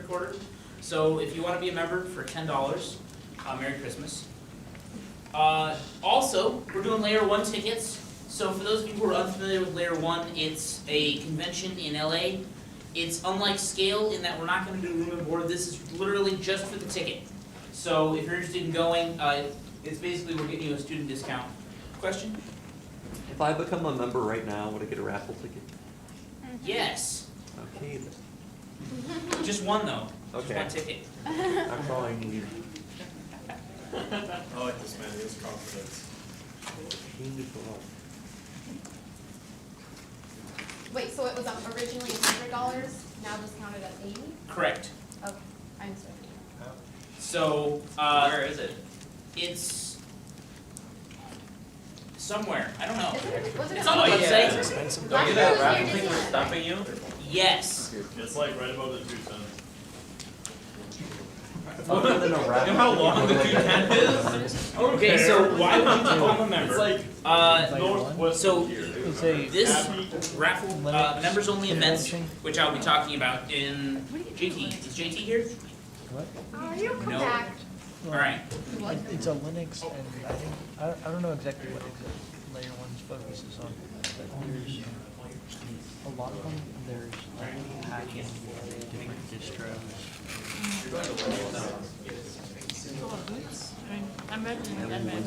recorder. So if you want to be a member for $10, Merry Christmas. Also, we're doing Layer 1 tickets. So for those of you who are unfamiliar with Layer 1, it's a convention in LA. It's unlike Scale in that we're not going to do room and board. This is literally just for the ticket. So if you're interested in going, it's basically we're getting you a student discount. Question? If I become a member right now, would I get a raffle ticket? Yes. Okay, then. Just one though. Okay. Just one ticket. That's all I need. I like this man, he has confidence. Wait, so it was originally $100, now discounted at 80? Correct. Okay, I'm sorry. So, Where is it? it's somewhere. I don't know. Was it It's on the Oh, yeah. website. Don't you that raffle thing was stopping you? Yes. It's like right above the 2 cents. Other than a raffle. You know how long the 210 is? Okay, so why would you become a member? It's like northwest so of here. It's a this raffle, members only events, which I'll be talking about in JT. Is JT here? what? Oh, you come No. back. Alright. It's a Linux, and I think I don't know exactly what Layer 1's focus is on. But there's a lot of them. There's like hacking different distros. I'm imagining that man.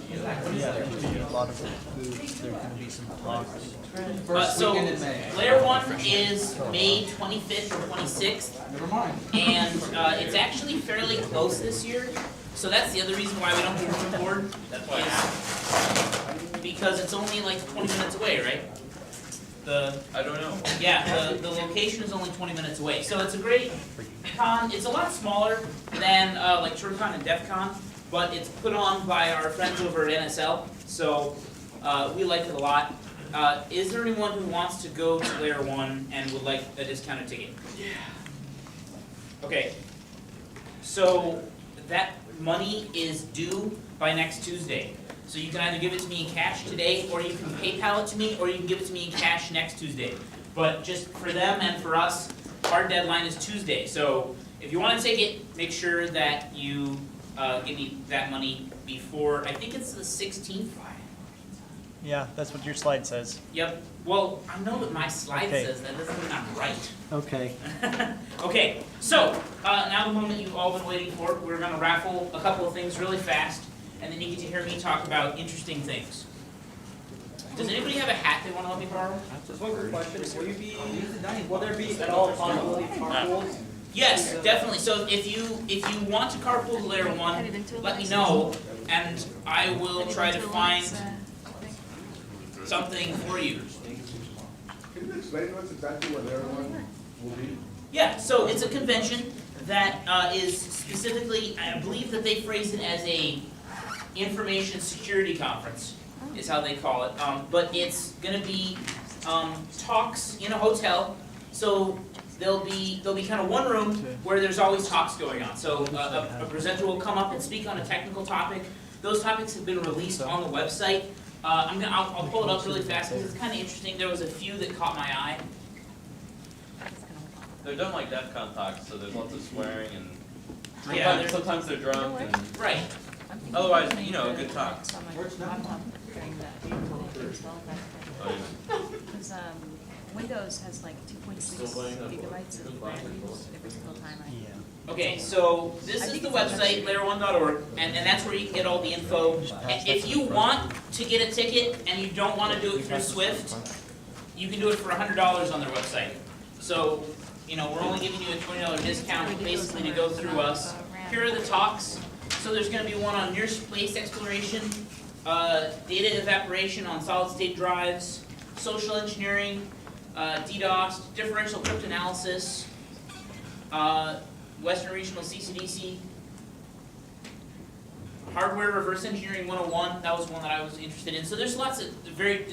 Yeah, there's a lot of booths. There's going to be some talks. So, Layer 1 is May 25th or 26th. Never mind. And it's actually fairly close this year. So that's the other reason why we don't do room and board. That's why I asked. Because it's only like 20 minutes away, right? I don't know. Yeah, the location is only 20 minutes away. So it's a great con. It's a lot smaller than like TurboCon and DEF CON, but it's put on by our friends over at NSL. So we like it a lot. Is there anyone who wants to go to Layer 1 and would like a discounted ticket? Yeah. Okay. So that money is due by next Tuesday. So you can either give it to me in cash today, or you can PayPal it to me, or you can give it to me in cash next Tuesday. But just for them and for us, our deadline is Tuesday. So if you want to take it, make sure that you give me that money before, I think it's the 16th. Yeah, that's what your slide says. Yep. Well, I know that my slide Okay. says that doesn't mean I'm right. Okay. Okay, so now the moment you've all been waiting for, we're going to raffle a couple of things really fast, and then you get to hear me talk about interesting things. Does anybody have a hat they want to let me borrow? Just one quick question, will there be at all possibility of carpools? Yes, definitely. So if you want to carpool to Layer 1, let me know, and I will try to find something for you. Can you explain to us exactly what Layer 1 will be? Yeah, so it's a convention that is specifically, I believe that they phrase it as a information security conference, is how they call it. But it's going to be talks in a hotel. So there'll be kind of one room where there's always talks going on. So a presenter will come up and speak on a technical topic. Those topics have been released on the website. I'll pull it up really fast because it's kind of interesting. There was a few that caught my eye. They're done like DEF CON talks, so there's lots of swearing and Yeah, sometimes they're drunk and Right. otherwise, you know, a good talk. Because Windows has like 2.6 gigabytes of RAM every single time I. Yeah. Okay, so this is the website, layer1.org, and that's where you can get all the info. If you want to get a ticket and you don't want to do it through Swift, you can do it for $100 on their website. So, you know, we're only giving you a $20 discount basically to go through us. Here are the talks. So there's going to be one on near space exploration, data evaporation on solid state drives, social engineering, DDoS, differential cryptanalysis, Western Regional CCDC, Hardware Reverse Engineering 101, that was one that I was interested in. So there's lots of very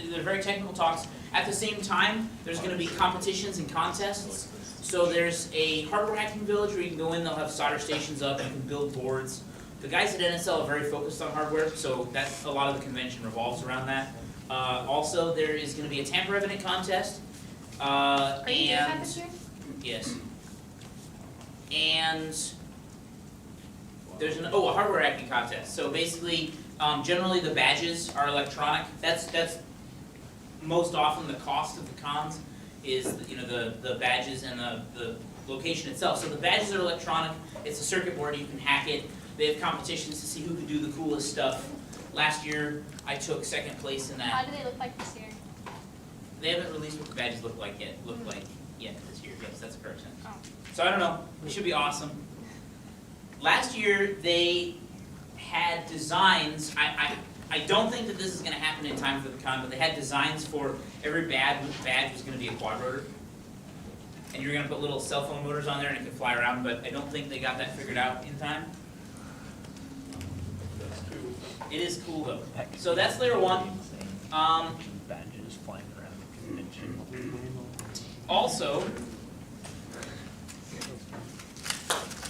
technical talks. At the same time, there's going to be competitions and contests. So there's a hardware hacking village where you can go in, they'll have solder stations up, you can build boards. The guys at NSL are very focused on hardware, so that's a lot of the convention revolves around that. Also, there is going to be a tamper evident contest. Are you doing that this year? Yes. and there's a hardware hacking contest. So basically, generally the badges are electronic. That's most often the cost of the cons is, you know, the badges and the location itself. So the badges are electronic. It's a circuit board. You can hack it. They have competitions to see who can do the coolest stuff. Last year, I took second place in How that. do they look like this year? They haven't released what the badges look like yet this year. Yes, that's a correct sentence. Oh. So I don't know. It should be awesome. Last year, they had designs. I don't think that this is going to happen in time for the con, but they had designs for every badge was going to be a quad rotor. And you're going to put little cell phone motors on there and it can fly around, but I don't think they got that figured out in time. It is cool though. So that's layer 1. Badges flying around the convention. Also,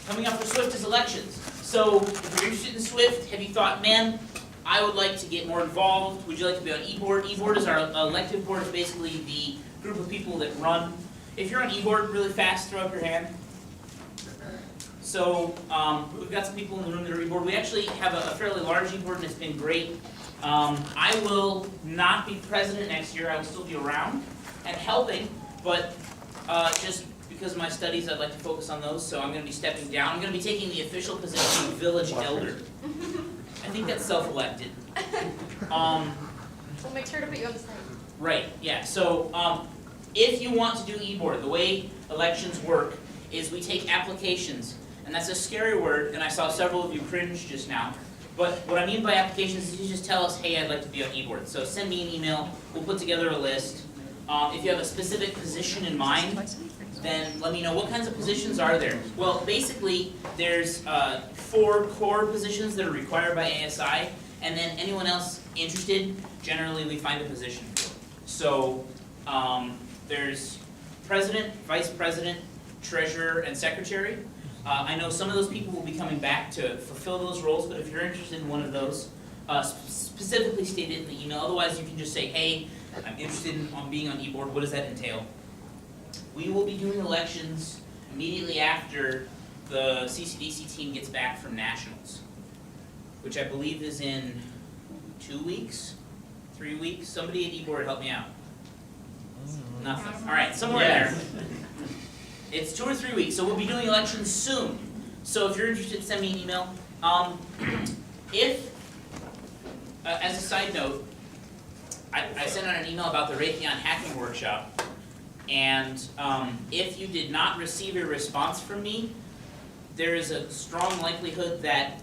coming up for Swift is elections. So if you're interested in Swift, have you thought, man, I would like to get more involved? Would you like to be on eBoard? eBoard is our elective board. It's basically the group of people that run. If you're on eBoard really fast, throw up your hand. So we've got some people in the room that are eBoard. We actually have a fairly large eBoard and it's been great. I will not be president next year. I will still be around and helping, but just because of my studies, I'd like to focus on those, so I'm going to be stepping down. I'm going to be taking the official position of village elder. I think that's self-elected. We'll make sure to put you on the side. Right, yeah, so if you want to do eBoard, the way elections work is we take applications, and that's a scary word, and I saw several of you cringe just now, but what I mean by applications is you just tell us, hey, I'd like to be on eBoard. So send me an email, we'll put together a list. If you have a specific position in mind, then let me know. What kinds of positions are there? Well, basically, there's 4 core positions that are required by ASI, and then anyone else interested, generally we find a position for. So there's president, vice president, treasurer, and secretary. I know some of those people will be coming back to fulfill those roles, but if you're interested in one of those, specifically state it in the email. Otherwise, you can just say, hey, I'm interested in being on eBoard. What does that entail? We will be doing elections immediately after the CCDC team gets back from nationals, which I believe is in 2 weeks, 3 weeks. Somebody at eBoard help me out. Nothing. All right, somewhere there. It's 2 or 3 weeks, so we'll be doing elections soon. So if you're interested, send me an email. As a side note, I sent out an email about the Raytheon hacking workshop, and if you did not receive a response from me, there is a strong likelihood that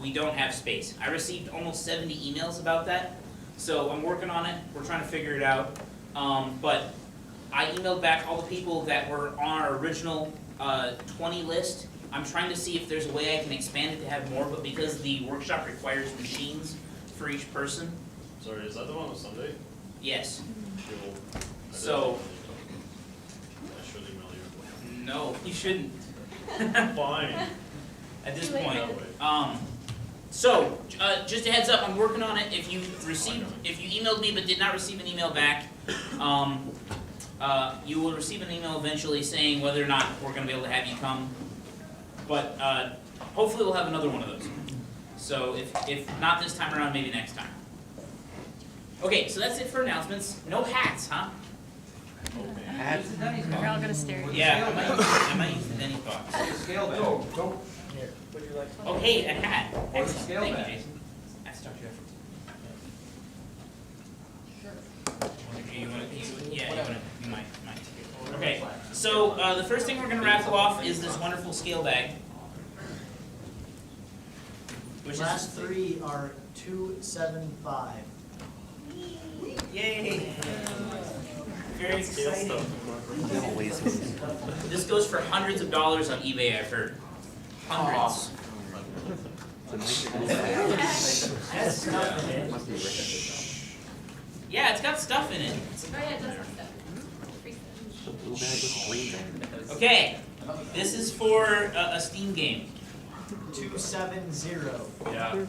we don't have space. I received almost 70 emails about that, so I'm working on it. We're trying to figure it out. But I emailed back all the people that were on our original 20 list. I'm trying to see if there's a way I can expand it to have more, but because the workshop requires machines for each person. Sorry, is that the one on Sunday? Yes. Cool. So- I should email you. No, you shouldn't. Fine. At this Too late. point. No way. So, just a heads up, I'm working on it. If you emailed me but did not receive an email back, you will receive an email eventually saying whether or not we're gonna be able to have you come. But, hopefully we'll have another one of those. So if not this time around, maybe next time. Okay, so that's it for announcements. No hats, huh? Hats. We're all gonna stare at you. Yeah, I might use the Denny box. Scale back. Don't. Here. Would you like? Oh, hey, a hat. Excellent. scale Thank back. you, Jason. That's Dr. Jefferson. You might. Okay, so the first thing we're going to raffle off is this wonderful scale bag. Which Last is, 3 are 275. yay! Very exciting. Always. This goes for hundreds of dollars on eBay, I've heard. Hundreds. That's not it. Must be rich. Yeah, it's got stuff in it. Oh yeah, it does have stuff. Free stuff. The blue bag with green bag. Okay, this is for a Steam game. 270. Yeah.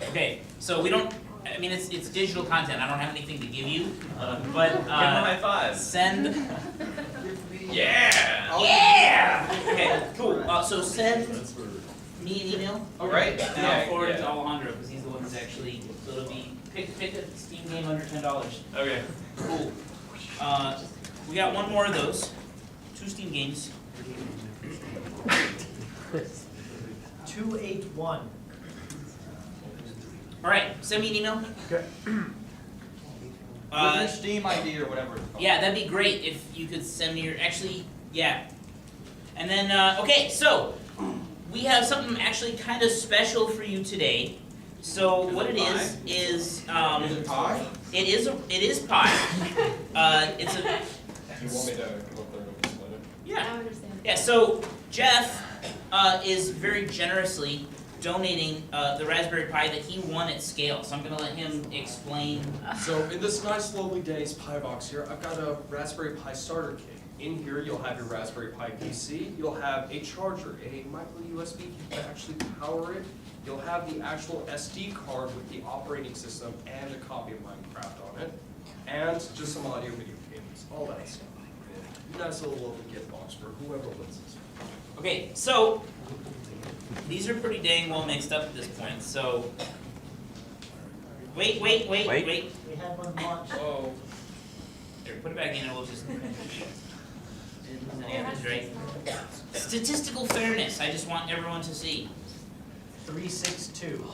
Okay, so we don't, I mean, it's digital content, I don't have anything to give you, but Give him a high five. send, Yeah. yeah! Okay, cool. So send That's for. me an email. All right. And Yeah, I'll forward it to yeah. Alejandro, because he's the one who's actually, so it'll be, pick a Steam game under $10. Okay. Cool. We got one more of those. 2 Steam games. 281. Alright, send me an email. Okay. Uh, Steam ID or whatever it's called. yeah, that'd be great if you could send me your, actually, yeah. And then, okay, so, we have something actually kind of special for you today. So what it is Is it pie? it is pie. It's a, You want me to go up there and explain it? yeah. I understand. Yeah, so Jeff is very generously donating the Raspberry Pi that he won at scale. So I'm gonna let him explain. So in this nice lovely Days Pi box here, I've got a Raspberry Pi starter kit. In here, you'll have your Raspberry Pi PC, you'll have a charger, a micro USB to actually power it. You'll have the actual SD card with the operating system and a copy of Minecraft on it. And just some audio video cables, all that stuff. Nice little lovely gift box for whoever wins this. Okay, so these are pretty dang well mixed up at this point. So wait. Wait. We had one launched. Whoa. Here, put it back in and we'll just. Yeah, that's right. Statistical fairness. I just want everyone to see. 362.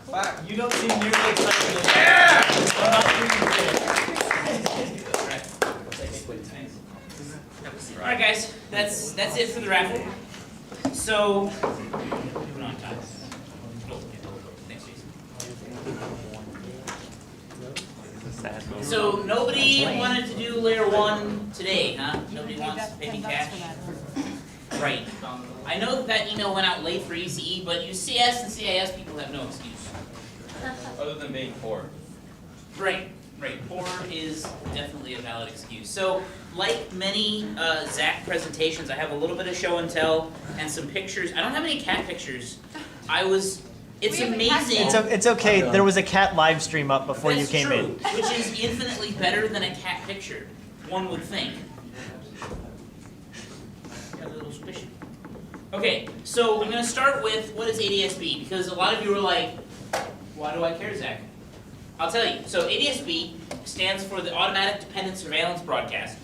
Back. You don't seem nearly excited. Yeah! I'm not All right, guys. That's it for the raffle. So moving on, time. Oh, thanks, Jason. Sad moment. So nobody wanted to do layer 1 today, huh? Nobody wants to pay me cash. Right. I know that email went out late for ECE, but you CS and CIS people have no excuse. Other than being poor. Right. Poor is definitely a valid excuse. So, like many Zach presentations, I have a little bit of show and tell and some pictures. I don't have any cat pictures. It's We have a cat amazing. It's okay. There was a cat live stream up before you came in. That's true, which is infinitely better than a cat picture, one would think. Got a little squishy. Okay, so I'm going to start with what is ADSB, because a lot of you are like, why do I care, Zach? I'll tell you. So ADSB stands for the Automatic Dependent Surveillance Broadcast,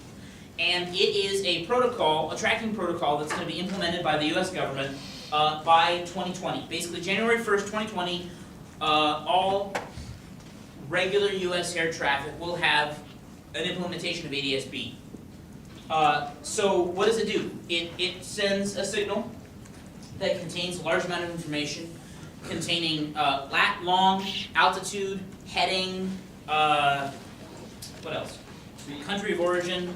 and it is a protocol, a tracking protocol that's going to be implemented by the U.S. government by 2020. Basically, January 1st, 2020, all regular U.S. air traffic will have an implementation of ADSB. So what does it do? It sends a signal that contains a large amount of information containing long, altitude, heading, what else? Country of origin,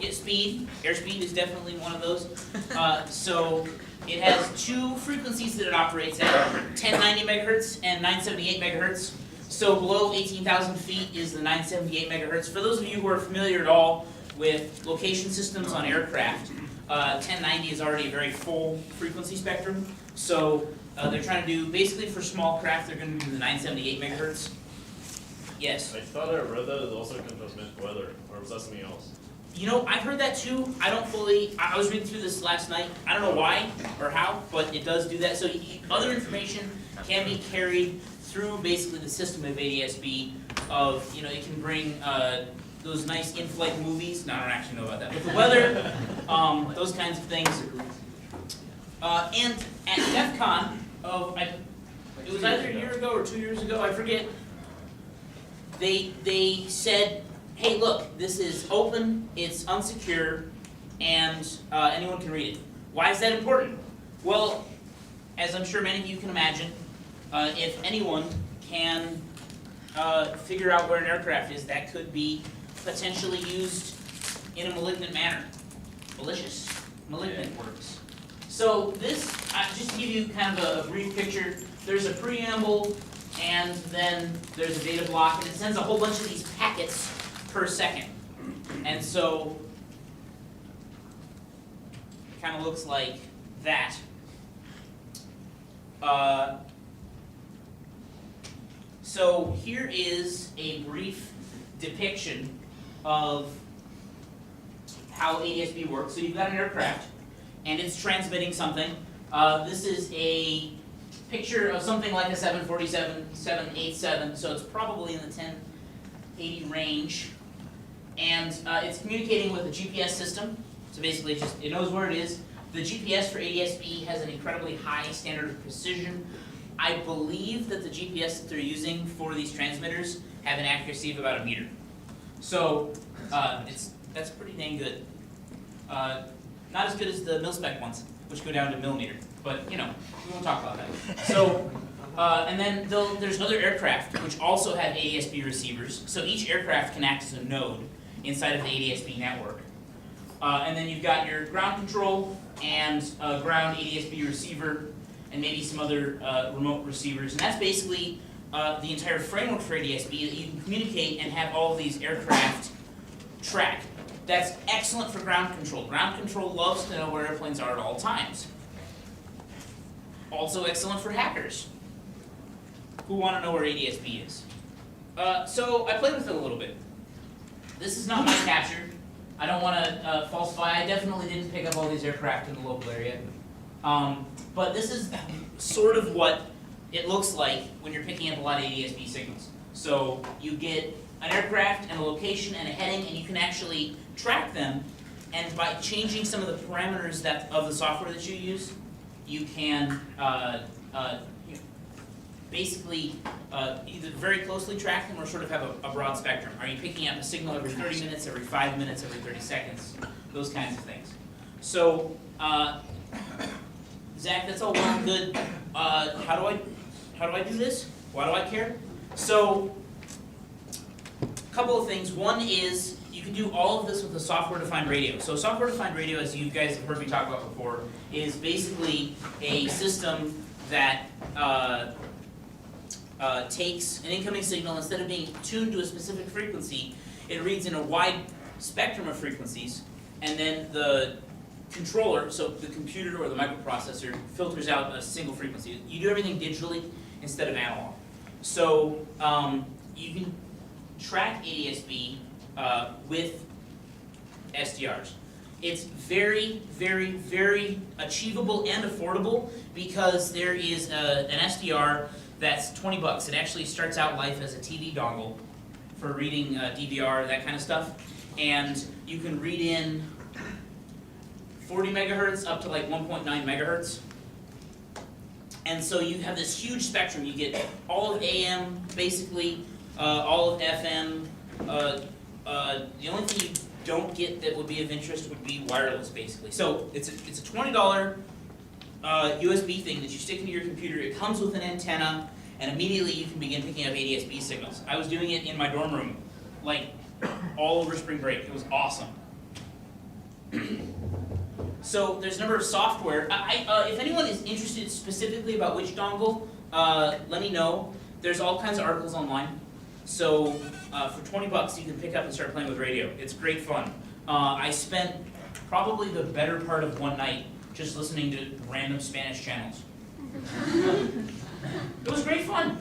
speed. Airspeed is definitely one of those. So it has 2 frequencies that it operates at, 1090 megahertz and 978 megahertz. So below 18,000 feet is the 978 megahertz. For those of you who are familiar at all with location systems on aircraft, 1090 is already a very full frequency spectrum. So they're trying to do, basically for small craft, they're going to do the 978 megahertz. Yes. I thought I read that it also can transmit weather, or was that something else? You know, I've heard that too. I don't fully, I was reading through this last night. I don't know why or how, but it does do that. So other information can be carried through basically the system of ADSB of, you know, it can bring those nice in-flight movies. No, I don't actually know about that. But the weather, those kinds of things. And at DEF CON, it was either a year ago or 2 years ago, I forget, they said, hey, look, this is open, it's unsecure, and anyone can read it. Why is that important? Well, as I'm sure many of you can imagine, if anyone can figure out where an aircraft is, that could be potentially used in a malignant manner. Malicious, malignant words. So this, just to give you kind of a brief picture, there's a preamble, and then there's a data block, and it sends a whole bunch of these packets per second. And so it kind of looks like that. So here is a brief depiction of how ADS-B works. So you've got an aircraft, and it's transmitting something. This is a picture of something like a 747, 787, so it's probably in the 1080 range. And it's communicating with a GPS system. So basically, it knows where it is. The GPS for ADS-B has an incredibly high standard of precision. I believe that the GPS that they're using for these transmitters have an accuracy of about 1 meter. So that's pretty dang good. Not as good as the mil-spec ones, which go down to millimeter. But we won't talk about that. So, and then there's other aircraft which also have ADS-B receivers. So each aircraft can act as a node inside of the ADS-B network. And then you've got your ground control and ground ADS-B receiver, and maybe some other remote receivers. And that's basically the entire framework for ADS-B, that you can communicate and have all of these aircraft track. That's excellent for ground control. Ground control loves to know where airplanes are at all times. Also excellent for hackers who want to know where ADS-B is. So I played with it a little bit. This is not my capture. I don't want to falsify. I definitely didn't pick up all these aircraft in the local area. But this is sort of what it looks like when you're picking up a lot of ADS-B signals. So you get an aircraft and a location and a heading, and you can actually track them. And by changing some of the parameters of the software that you use, you can basically either very closely track them or sort of have a broad spectrum. Are you picking up a signal every 30 minutes, every 5 minutes, every 30 seconds? Those kinds of things. So, Zach, that's all well and good. How do I do this? Why do I care? So, a couple of things. One is you can do all of this with a software-defined radio. So software-defined radio, as you guys have heard me talk about before, is basically a system that takes an incoming signal, instead of being tuned to a specific frequency, it reads in a wide spectrum of frequencies, and then the controller, so the computer or the microprocessor, filters out a single frequency. You do everything digitally instead of analog. So you can track ADS-B with SDRs. It's very, very, very achievable and affordable, because there is an SDR that's $20. It actually starts out life as a TV dongle for reading DVR, that kind of stuff. And you can read in 40 megahertz up to like 1.9 megahertz. And so you have this huge spectrum. You get all of AM, basically, all of FM. The only thing you don't get that would be of interest would be wireless, basically. So it's a $20 USB thing that you stick into your computer. It comes with an antenna, and immediately you can begin picking up ADS-B signals. I was doing it in my dorm room, like all over spring break. It was awesome. So there's a number of software. If anyone is interested specifically about which dongle, let me know. There's all kinds of articles online. So for $20 you can pick up and start playing with radio. It's great fun. I spent probably the better part of one night just listening to random Spanish channels. It was great fun.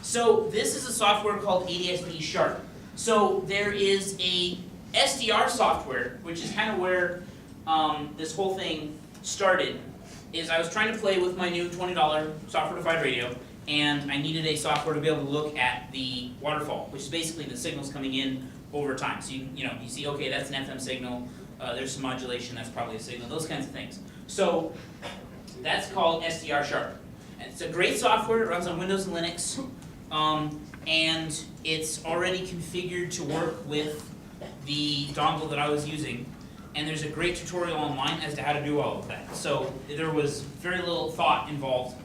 So this is a software called ADS-B Sharp. So there is a SDR software, which is kind of where this whole thing started. Is I was trying to play with my new $20 software-defined radio, and I needed a software to be able to look at the waterfall, which is basically the signals coming in over time. So you see, okay, that's an FM signal, there's some modulation, that's probably a signal, those kinds of things. So that's called SDR Sharp. And it's a great software, it runs on Windows and Linux, and it's already configured to work with the dongle that I was using. And there's a great tutorial online as to how to do all of that. So there was very little thought involved.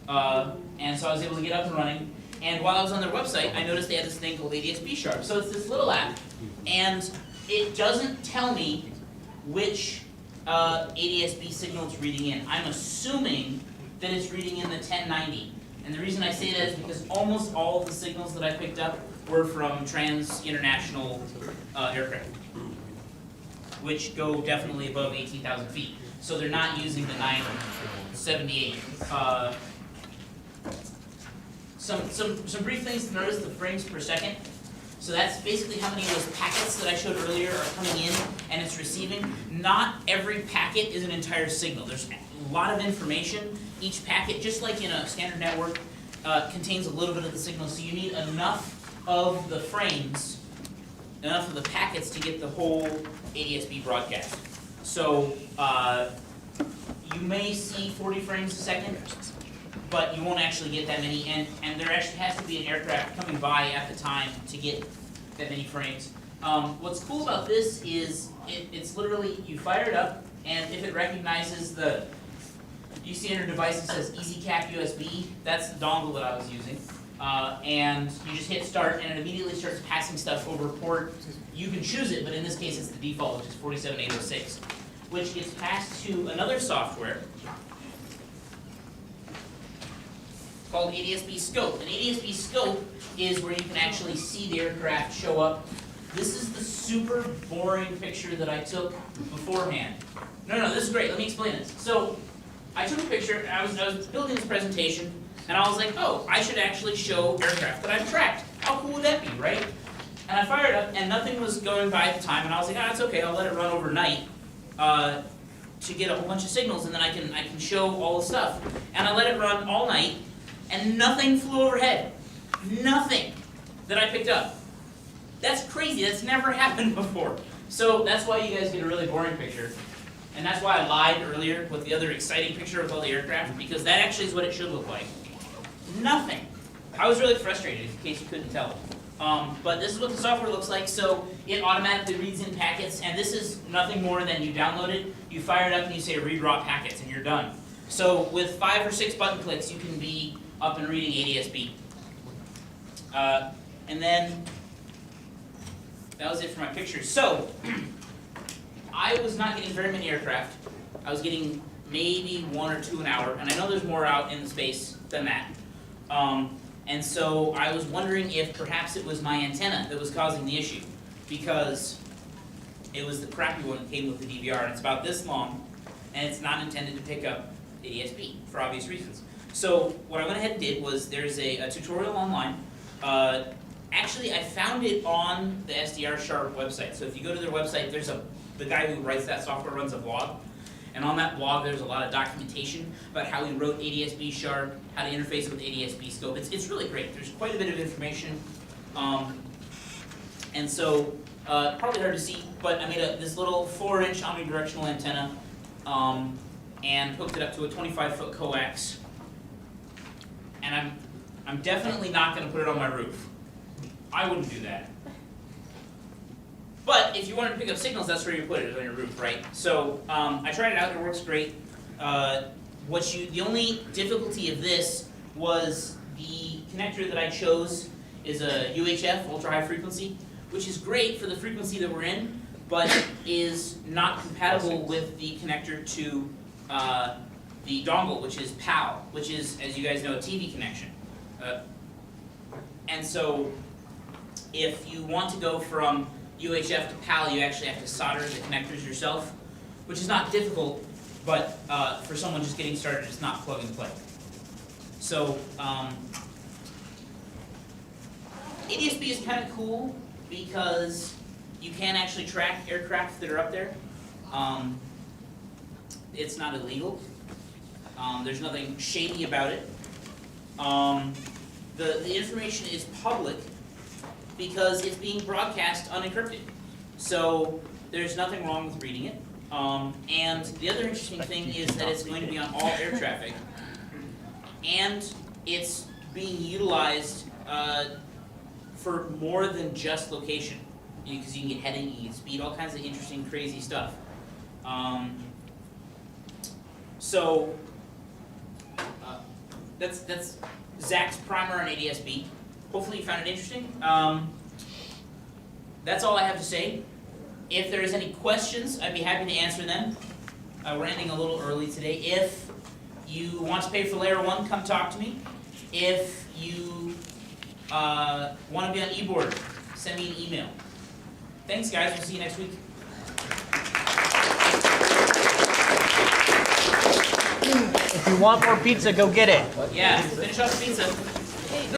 And so I was able to get up and running. And while I was on their website, I noticed they had this thing called ADS-B Sharp. So it's this little app, and it doesn't tell me which ADS-B signal it's reading in. I'm assuming that it's reading in the 1090. And the reason I say that is because almost all of the signals that I picked up were from trans-international aircraft, which go definitely above 18,000 feet. So they're not using the 978. Some brief things to notice: the frames per second. So that's basically how many of those packets that I showed earlier are coming in and it's receiving. Not every packet is an entire signal. There's a lot of information. Each packet, just like in a standard network, contains a little bit of the signal. So you need enough of the frames, enough of the packets to get the whole ADS-B broadcast. So you may see 40 frames a second, but you won't actually get that many, and there actually has to be an aircraft coming by at the time to get that many frames. What's cool about this is it's literally, you fire it up, and if it recognizes you see on your device it says EasyCap USB, that's the dongle that I was using. And you just hit start, and it immediately starts passing stuff over port. You can choose it, but in this case it's the default, which is 47806, which gets passed to another software called ADS-B Scope. And ADS-B Scope is where you can actually see the aircraft show up. This is the super boring picture that I took beforehand. No, this is great. Let me explain this. So, I took a picture, I was building this presentation, and I was like, oh, I should actually show aircraft that I've tracked. How cool would that be, right? And I fired up, and nothing was going by at the time, and I was like, it's okay, I'll let it run overnight to get a whole bunch of signals, and then I can show all the stuff. And I let it run all night, and nothing flew overhead. Nothing that I picked up. That's crazy, that's never happened before. So that's why you guys get a really boring picture. And that's why I lied earlier with the other exciting picture with all the aircraft, because that actually is what it should look like. Nothing. I was really frustrated, in case you couldn't tell. But this is what the software looks like. So it automatically reads in packets, and this is nothing more than you download it, you fire it up, and you say read raw packets, and you're done. So with 5 or 6 button clicks, you can be up and reading ADS-B. And then, that was it for my pictures. So, I was not getting very many aircraft. I was getting maybe 1 or 2 an hour, and I know there's more out in the space than that. And so I was wondering if perhaps it was my antenna that was causing the issue, because it was the crappy one that came with the DVR, and it's about this long, and it's not intended to pick up ADS-B for obvious reasons. So what I went ahead and did was, there's a tutorial online. Actually, I found it on the SDR Sharp website. So if you go to their website, the guy who writes that software runs a blog. And on that blog, there's a lot of documentation about how he wrote ADS-B Sharp, how to interface with ADS-B Scope. It's really great. There's quite a bit of information. And so, probably hard to see, but I made this little 4-inch omnidirectional antenna and hooked it up to a 25-foot coax. And I'm definitely not going to put it on my roof. I wouldn't do that. But if you wanted to pick up signals, that's where you put it, on your roof, right? So I tried it out, it works great. The only difficulty of this was the connector that I chose is a UHF, ultra high frequency, which is great for the frequency that we're in, but is not compatible with the connector to the dongle, which is PAL, which is, as you guys know, a TV connection. And so if you want to go from UHF to PAL, you actually have to solder the connectors yourself, which is not difficult, but for someone just getting started, it's not plug and play. So ADS-B is kind of cool because you can actually track aircraft that are up there. It's not illegal. There's nothing shady about it. The information is public because it's being broadcast unencrypted. So there's nothing wrong with reading it. And the other interesting thing is that it's going to be on all air traffic. And it's being utilized for more than just location. Because you can get heading, you can get speed, all kinds of interesting, crazy stuff. That's Zach's primer on ADS-B. Hopefully you found it interesting. That's all I have to say. If there's any questions, I'd be happy to answer them. We're ending a little early today. If you want to pay for Layer 1, come talk to me. If you want to be on eBoard, send me an email. Thanks guys, we'll see you next week. If you want more pizza, go get it. Yeah, finish off the pizza.